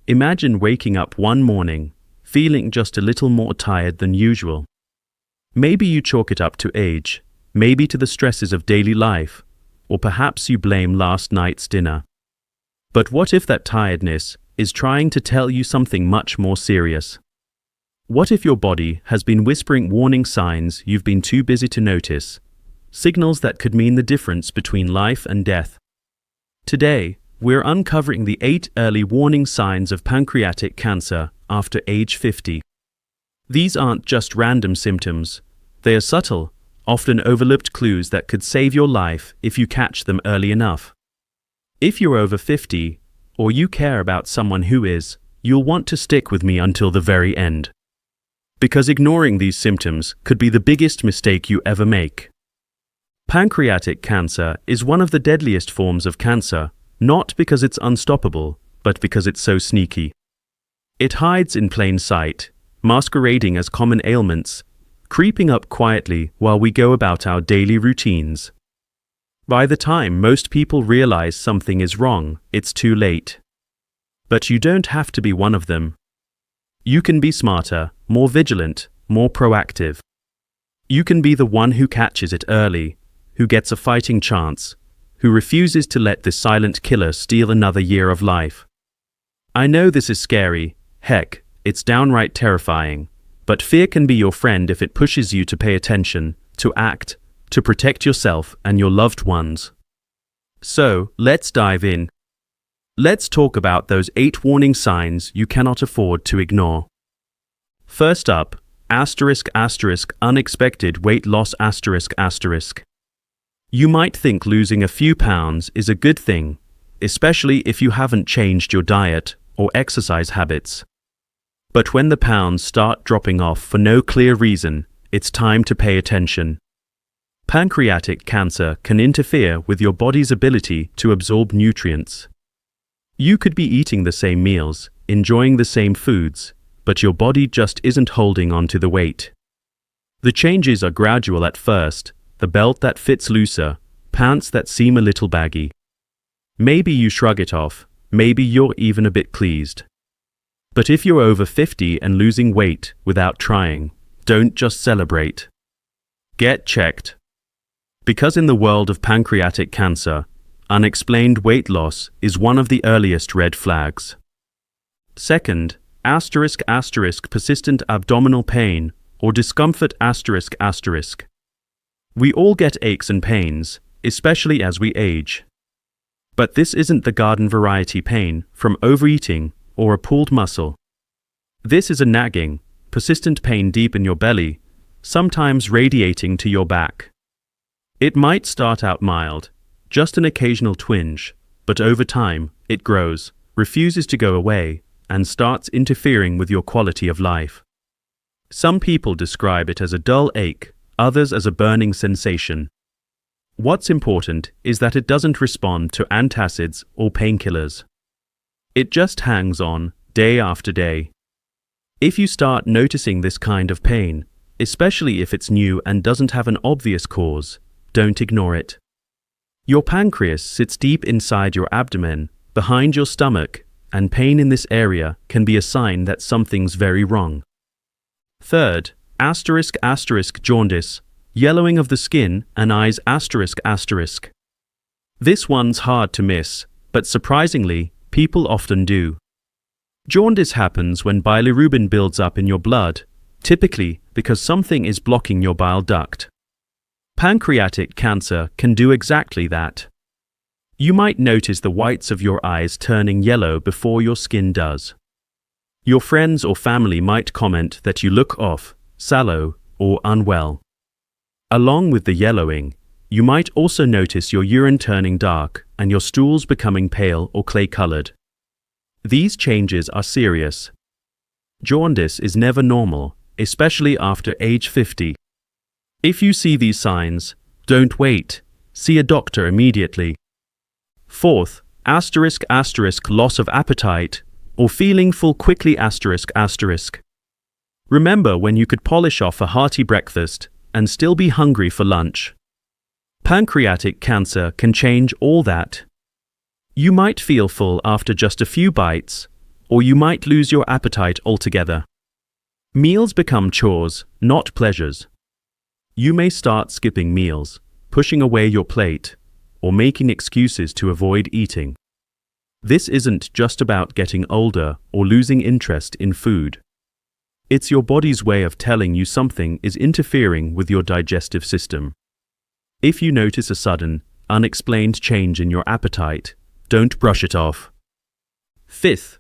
Imagine waking up one morning, feeling just a little more tired than usual. Maybe you chalk it up to age, maybe to the stresses of daily life, or perhaps you blame last night's dinner. But what if that tiredness is trying to tell you something much more serious? What if your body has been whispering warning signs you've been too busy to notice, signals that could mean the difference between life and death? Today, we're uncovering the 8 early warning signs of pancreatic cancer after age 50. These aren't just random symptoms. They are subtle, often overlooked clues that could save your life if you catch them early enough. If you're over 50, or you care about someone who is, you'll want to stick with me until the very end. Because ignoring these symptoms could be the biggest mistake you ever make. Pancreatic cancer is one of the deadliest forms of cancer, not because it's unstoppable, but because it's so sneaky. It hides in plain sight, masquerading as common ailments, creeping up quietly while we go about our daily routines. By the time most people realize something is wrong, it's too late. But you don't have to be one of them. You can be smarter, more vigilant, more proactive. You can be the one who catches it early, who gets a fighting chance, who refuses to let this silent killer steal another year of life. I know this is scary, heck, it's downright terrifying, but fear can be your friend if it pushes you to pay attention, to act, to protect yourself and your loved ones. So, let's dive in. Let's talk about those 8 warning signs you cannot afford to ignore. First up, unexpected weight loss ***. You might think losing a few pounds is a good thing, especially if you haven't changed your diet or exercise habits. But when the pounds start dropping off for no clear reason, it's time to pay attention. Pancreatic cancer can interfere with your body's ability to absorb nutrients. You could be eating the same meals, enjoying the same foods, but your body just isn't holding on to the weight. The changes are gradual at first, the belt that fits looser, pants that seem a little baggy. Maybe you shrug it off, maybe you're even a bit pleased. But if you're over 50 and losing weight without trying, don't just celebrate. Get checked. Because in the world of pancreatic cancer, unexplained weight loss is one of the earliest red flags. Second, persistent abdominal pain or discomfort ***. We all get aches and pains, especially as we age. But this isn't the garden variety pain from overeating or a pulled muscle. This is a nagging, persistent pain deep in your belly, sometimes radiating to your back. It might start out mild, just an occasional twinge, but over time, it grows, refuses to go away, and starts interfering with your quality of life. Some people describe it as a dull ache, others as a burning sensation. What's important is that it doesn't respond to antacids or painkillers. It just hangs on, day after day. If you start noticing this kind of pain, especially if it's new and doesn't have an obvious cause, don't ignore it. Your pancreas sits deep inside your abdomen, behind your stomach, and pain in this area can be a sign that something's very wrong. Third, jaundice, yellowing of the skin and eyes ***. This one's hard to miss, but surprisingly, people often do. Jaundice happens when bilirubin builds up in your blood, typically because something is blocking your bile duct. Pancreatic cancer can do exactly that. You might notice the whites of your eyes turning yellow before your skin does. Your friends or family might comment that you look off, sallow, or unwell. Along with the yellowing, you might also notice your urine turning dark and your stools becoming pale or clay-colored. These changes are serious. Jaundice is never normal, especially after age 50. If you see these signs, don't wait. See a doctor immediately. Fourth, loss of appetite or feeling full quickly ***. Remember when you could polish off a hearty breakfast and still be hungry for lunch? Pancreatic cancer can change all that. You might feel full after just a few bites, or you might lose your appetite altogether. Meals become chores, not pleasures. You may start skipping meals, pushing away your plate, or making excuses to avoid eating. This isn't just about getting older or losing interest in food. It's your body's way of telling you something is interfering with your digestive system. If you notice a sudden, unexplained change in your appetite, don't brush it off. Fifth,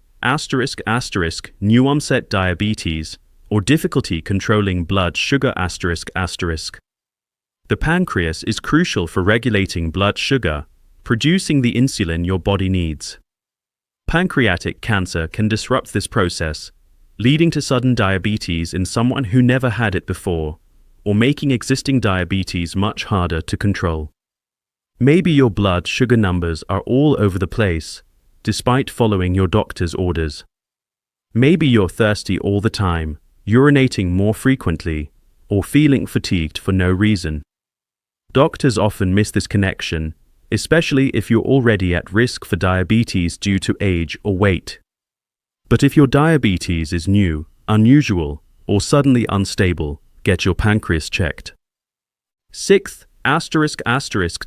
new onset diabetes, or difficulty controlling blood sugar. The pancreas is crucial for regulating blood sugar, producing the insulin your body needs. Pancreatic cancer can disrupt this process, leading to sudden diabetes in someone who never had it before, or making existing diabetes much harder to control. Maybe your blood sugar numbers are all over the place, despite following your doctor's orders. Maybe you're thirsty all the time, urinating more frequently, or feeling fatigued for no reason. Doctors often miss this connection, especially if you're already at risk for diabetes due to age or weight. But if your diabetes is new, unusual, or suddenly unstable, get your pancreas checked. Sixth,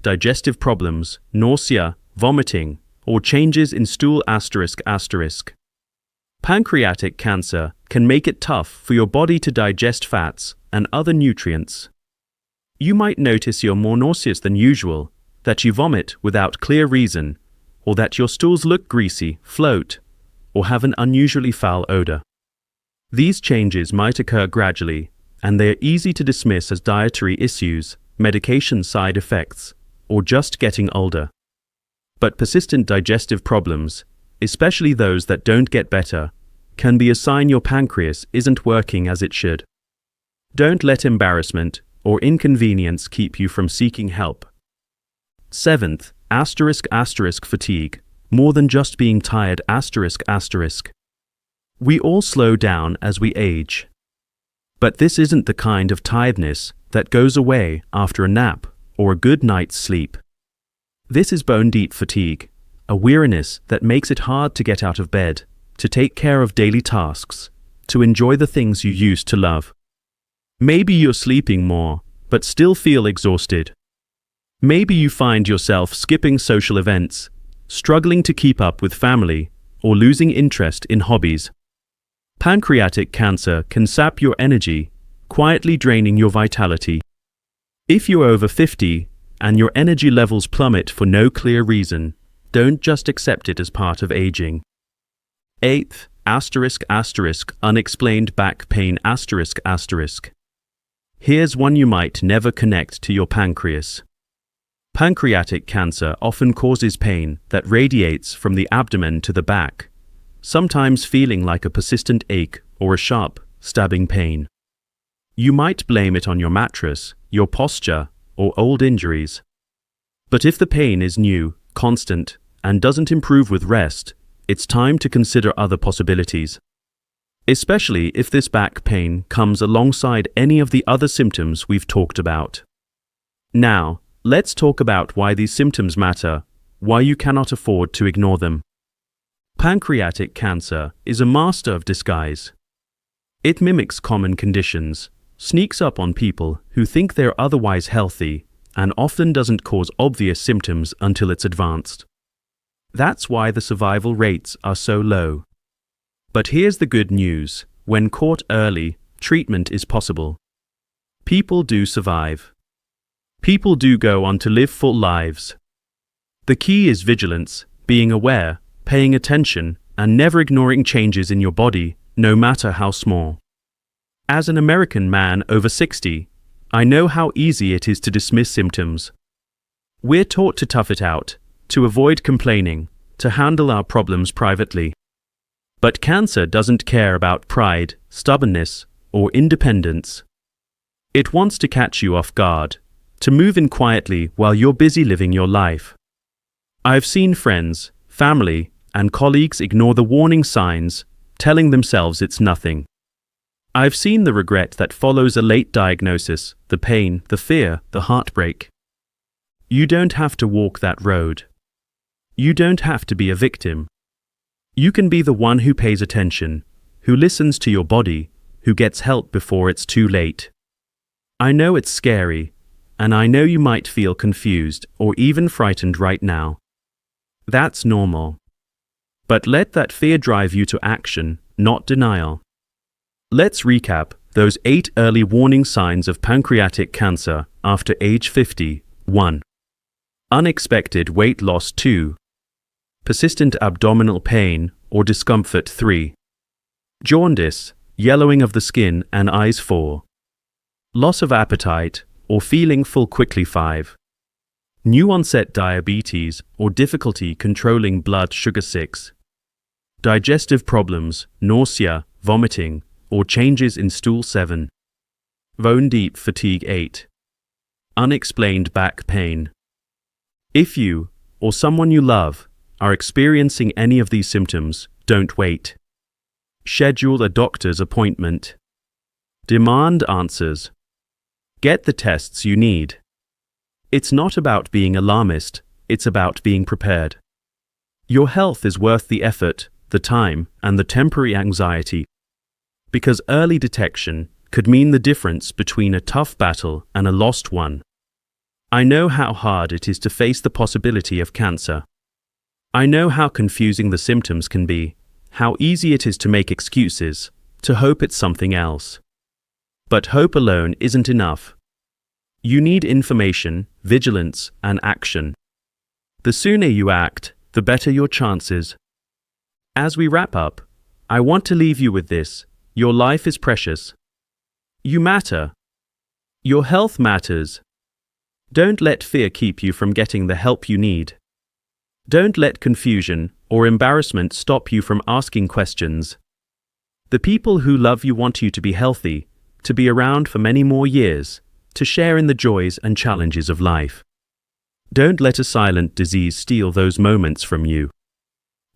digestive problems, nausea, vomiting, or changes in stool. Pancreatic cancer can make it tough for your body to digest fats and other nutrients. You might notice you're more nauseous than usual, that you vomit without clear reason, or that your stools look greasy, float, or have an unusually foul odor. These changes might occur gradually, and they are easy to dismiss as dietary issues, medication side effects, or just getting older. But persistent digestive problems, especially those that don't get better, can be a sign your pancreas isn't working as it should. Don't let embarrassment or inconvenience keep you from seeking help. Seventh, fatigue, more than just being tired. We all slow down as we age. But this isn't the kind of tiredness that goes away after a nap or a good night's sleep. This is bone-deep fatigue, a weariness that makes it hard to get out of bed, to take care of daily tasks, to enjoy the things you used to love. Maybe you're sleeping more, but still feel exhausted. Maybe you find yourself skipping social events, struggling to keep up with family, or losing interest in hobbies. Pancreatic cancer can sap your energy, quietly draining your vitality. If you're over 50 and your energy levels plummet for no clear reason, don't just accept it as part of aging. Eighth, unexplained back pain. Here's one you might never connect to your pancreas. Pancreatic cancer often causes pain that radiates from the abdomen to the back, sometimes feeling like a persistent ache or a sharp, stabbing pain. You might blame it on your mattress, your posture, or old injuries. But if the pain is new, constant, and doesn't improve with rest, it's time to consider other possibilities. Especially if this back pain comes alongside any of the other symptoms we've talked about. Now, let's talk about why these symptoms matter, why you cannot afford to ignore them. Pancreatic cancer is a master of disguise. It mimics common conditions, sneaks up on people who think they're otherwise healthy, and often doesn't cause obvious symptoms until it's advanced. That's why the survival rates are so low. But here's the good news: when caught early, treatment is possible. People do survive. People do go on to live full lives. The key is vigilance, being aware, paying attention, and never ignoring changes in your body, no matter how small. As an American man over 60, I know how easy it is to dismiss symptoms. We're taught to tough it out, to avoid complaining, to handle our problems privately. But cancer doesn't care about pride, stubbornness, or independence. It wants to catch you off guard, to move in quietly while you're busy living your life. I've seen friends, family, and colleagues ignore the warning signs, telling themselves it's nothing. I've seen the regret that follows a late diagnosis, the pain, the fear, the heartbreak. You don't have to walk that road. You don't have to be a victim. You can be the one who pays attention, who listens to your body, who gets help before it's too late. I know it's scary, and I know you might feel confused or even frightened right now. That's normal. But let that fear drive you to action, not denial. Let's recap those 8 early warning signs of pancreatic cancer after age 50. 1. Unexpected weight loss. 2. Persistent abdominal pain or discomfort. 3. Jaundice, yellowing of the skin and eyes. 4. Loss of appetite or feeling full quickly. 5. New onset diabetes or difficulty controlling blood sugar. 6. Digestive problems, nausea, vomiting, or changes in stool. 7. Bone deep fatigue. 8. Unexplained back pain. If you, or someone you love, are experiencing any of these symptoms, don't wait. Schedule a doctor's appointment. Demand answers. Get the tests you need. It's not about being alarmist, it's about being prepared. Your health is worth the effort, the time, and the temporary anxiety, because early detection could mean the difference between a tough battle and a lost one. I know how hard it is to face the possibility of cancer. I know how confusing the symptoms can be, how easy it is to make excuses, to hope it's something else. But hope alone isn't enough. You need information, vigilance, and action. The sooner you act, the better your chances. As we wrap up, I want to leave you with this: your life is precious. You matter. Your health matters. Don't let fear keep you from getting the help you need. Don't let confusion or embarrassment stop you from asking questions. The people who love you want you to be healthy, to be around for many more years, to share in the joys and challenges of life. Don't let a silent disease steal those moments from you.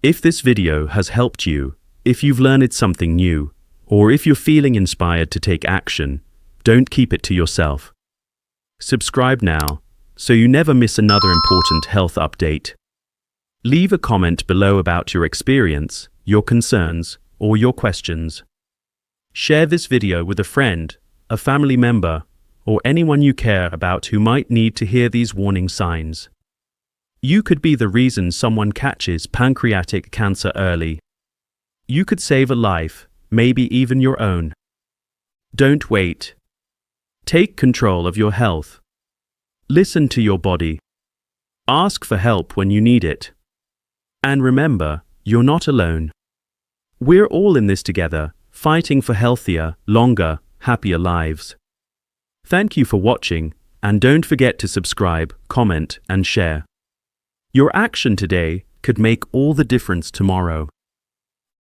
If this video has helped you, if you've learned something new, or if you're feeling inspired to take action, don't keep it to yourself. Subscribe now, so you never miss another important health update. Leave a comment below about your experience, your concerns, or your questions. Share this video with a friend, a family member, or anyone you care about who might need to hear these warning signs. You could be the reason someone catches pancreatic cancer early. You could save a life, maybe even your own. Don't wait. Take control of your health. Listen to your body. Ask for help when you need it. And remember, you're not alone. We're all in this together, fighting for healthier, longer, happier lives. Thank you for watching, and don't forget to subscribe, comment, and share. Your action today could make all the difference tomorrow.